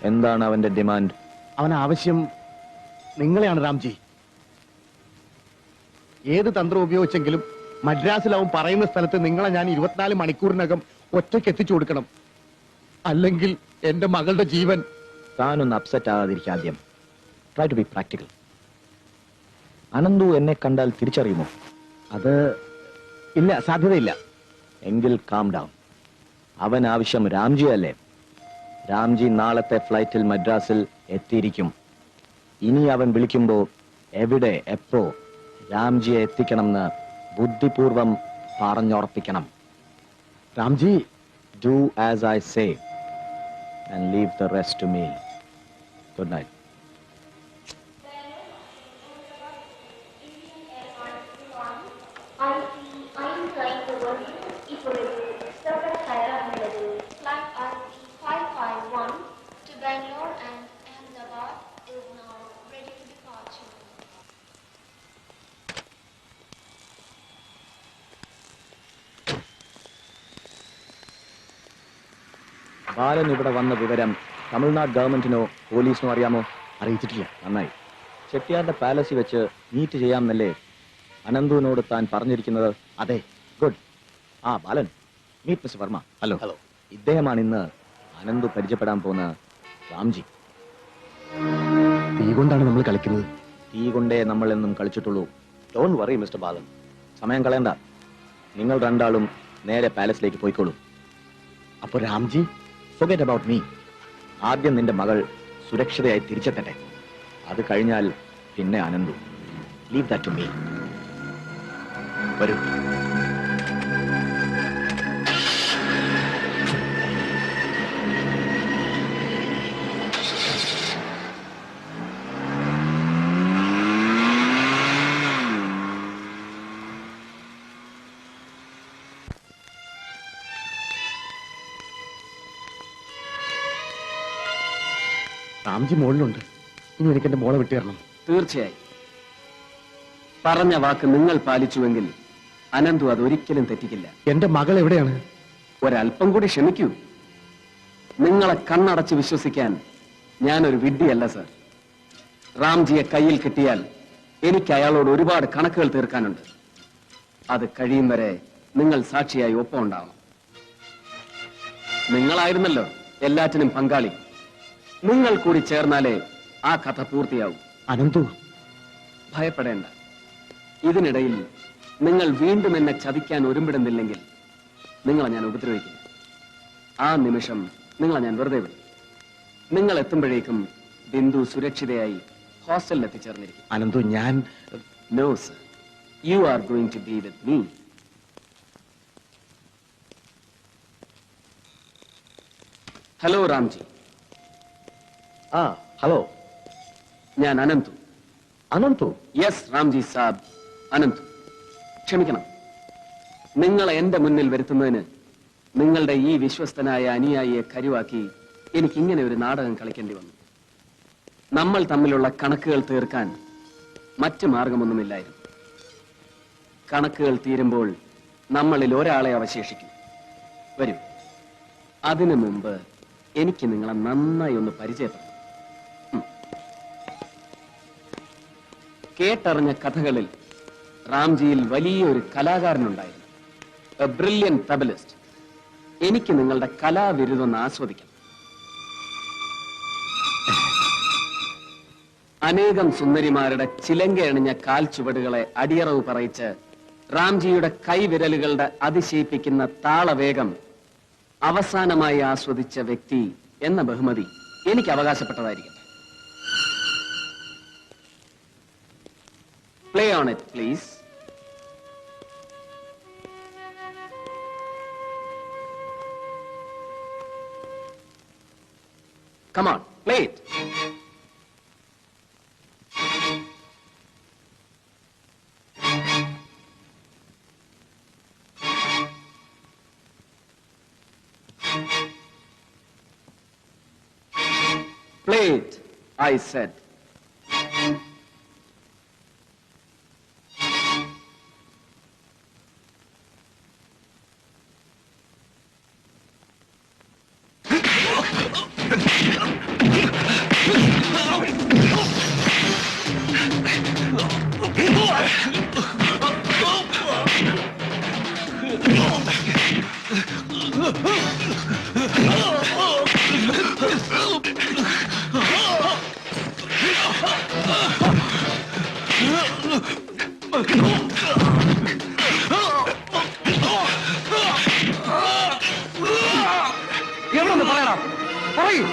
എന്താണ് അവന്റെ ഡിമാൻഡ്? അവൻ ആവശ്യം നിങ്ങളെയാണ് രാംജി. ഏത് തന്ത്രം ഉപയോഗിച്ചെങ്കിലും മദ്രാസിൽ അവൻ പറയുന്ന സ്ഥലത്ത് നിങ്ങളെ ഞാൻ 24 മണിക്കൂറിനകം ഒറ്റയ്ക്ക് എത്തിച്ചു കൊടുക്കണം. അല്ലെങ്കിൽ എന്റെ മകളുടെ ജീവൻ. താനൊന്ന് അപ്സെറ്റ് ആകാതിരിക്കുക. ആദ്യം try to be practical. Ananthu എന്നെ കണ്ടാൽ തിരിച്ചറിയുമോ? അത് ഇല്ല, സാധ്യതയില്ല. എങ്കിൽ കാം ഡൗൺ. അവൻ ആവശ്യം രാംജി അല്ലേ? രാംജി നാളത്തെ ഫ്ലൈറ്റിൽ മദ്രാസിൽ എത്തിയിരിക്കും. ഇനി അവൻ വിളിക്കുമ്പോ എവിടെ എപ്പോ രാംജിയെ എത്തിക്കണമെന്ന് ബുദ്ധിപൂർവം പറഞ്ഞുറപ്പിക്കണം. Ramji, do as I say and leave the rest to me. Good night. Balan ഇവിടെ വന്ന വിവരം തമിഴ്നാട് ഗവൺമെന്റിനോ പോലീസിനോ അറിയാമോ? അറിയിച്ചിട്ടില്ല. നന്നായി. ചെട്ടിയാരുടെ പാലസിൽ വെച്ച് മീറ്റ് ചെയ്യാമെന്നല്ലേ അനന്തുവിനോട് താൻ പറഞ്ഞിരിക്കുന്നത്? അതെ. Good. Balan, meet mister Varma. Hello. Hello. ഇദ്ദേഹമാണ് ഇന്ന് അനന്തു പരിചയപ്പെടാൻ പോകുന്ന രാംജി. തീ കൊണ്ടാണ് നമ്മൾ കളിക്കുന്നത്. തീ കൊണ്ടേ നമ്മൾ എന്നും കളിച്ചിട്ടുള്ളൂ. ഡോണ്ട് വറി മിസ്റ്റർ ബാലൻ. സമയം കളയണ്ട. നിങ്ങൾ രണ്ടാളും നേരെ പാലസിലേക്ക് പോയിക്കോളൂ. അപ്പൊ രാംജി? Forget about me. ആദ്യം നിന്റെ മകൾ സുരക്ഷിതയായി തിരിച്ചെത്തട്ടെ. അത് കഴിഞ്ഞാൽ പിന്നെ Ananthu. Leave that to me. വരൂ. രാംജി മുകളിലുണ്ട്. ഇനി എനിക്ക് എന്റെ മോളെ വിട്ടുതരണം. തീർച്ചയായും. പറഞ്ഞ വാക്ക് നിങ്ങൾ പാലിച്ചുവെങ്കിൽ അനന്തു അതൊരിക്കലും തെറ്റിക്കില്ല. എന്റെ മകൾ എവിടെയാണ്? ഒരല്പം കൂടി ക്ഷമിക്കൂ. നിങ്ങളെ കണ്ണടച്ച് വിശ്വസിക്കാൻ ഞാനൊരു വിഡ്ഢിയല്ല സർ. റാംജിയെ കയ്യിൽ കിട്ടിയാൽ എനിക്ക് അയാളോട് ഒരുപാട് കണക്കുകൾ തീർക്കാനുണ്ട്. അത് കഴിയും വരെ നിങ്ങൾ സാക്ഷിയായി ഒപ്പം ഉണ്ടാവണം. നിങ്ങളായിരുന്നല്ലോ എല്ലാറ്റിനും പങ്കാളി. നിങ്ങൾ കൂടി ചേർന്നാലേ ആ കഥ പൂർത്തിയാവും. അനന്തു, ഭയപ്പെടേണ്ട. ഇതിനിടയിൽ നിങ്ങൾ വീണ്ടും എന്നെ ചതിക്കാൻ ഒരുമ്പിടുന്നില്ലെങ്കിൽ നിങ്ങളെ ഞാൻ ഉപദ്രവിക്കും. ആ നിമിഷം നിങ്ങളെ ഞാൻ വെറുതെ വിടും. നിങ്ങൾ എത്തുമ്പോഴേക്കും ബിന്ദു സുരക്ഷിതയായി ഹോസ്റ്റലിൽ എത്തിച്ചേർന്നിരിക്കും. അനന്തു, ഞാൻ... no sir, you are going to be with me. Hello Ramji. Hello. ഞാൻ അനന്തു. അനന്തു? യെസ് രാംജി സാബ്, അനന്തു. ക്ഷമിക്കണം, നിങ്ങളെ എന്റെ മുന്നിൽ വരുത്തുന്നതിന് നിങ്ങളുടെ ഈ വിശ്വസ്തനായ അനുയായിയെ കരുവാക്കി എനിക്ക് ഇങ്ങനെ ഒരു നാടകം കളിക്കേണ്ടി വന്നു. നമ്മൾ തമ്മിലുള്ള കണക്കുകൾ തീർക്കാൻ മറ്റു മാർഗമൊന്നുമില്ലായിരുന്നു. കണക്കുകൾ തീരുമ്പോൾ നമ്മളിൽ ഒരാളെ അവശേഷിക്കും. വരൂ, അതിനു മുമ്പ് എനിക്ക് നിങ്ങളെ നന്നായി ഒന്ന് പരിചയപ്പെടണം. കേട്ടറിഞ്ഞ കഥകളിൽ റാംജിയിൽ വലിയൊരു കലാകാരനുണ്ടായിരുന്നു, എ ബ്രില്യൻ തബലിസ്റ്റ്. എനിക്ക് നിങ്ങളുടെ കലാവിരുദൊന്ന് ആസ്വദിക്കണം. അനേകം സുന്ദരിമാരുടെ ചിലങ്കയണിഞ്ഞ കാൽ ചുവടുകളെ അടിയറവ് പറയിച്ച് റാംജിയുടെ കൈവിരലുകളുടെ അതിശയിപ്പിക്കുന്ന താളവേഗം അവസാനമായി ആസ്വദിച്ച വ്യക്തി എന്ന ബഹുമതി എനിക്ക് അവകാശപ്പെട്ടതായിരിക്കട്ടെ. Play on it, please. Come on, play it. Play it, I said. എവിടെ പറയണം പറയൂ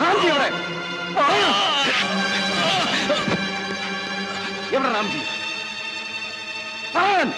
റാംജി എവിടെ എവിടെ റാംജി പറയാൻ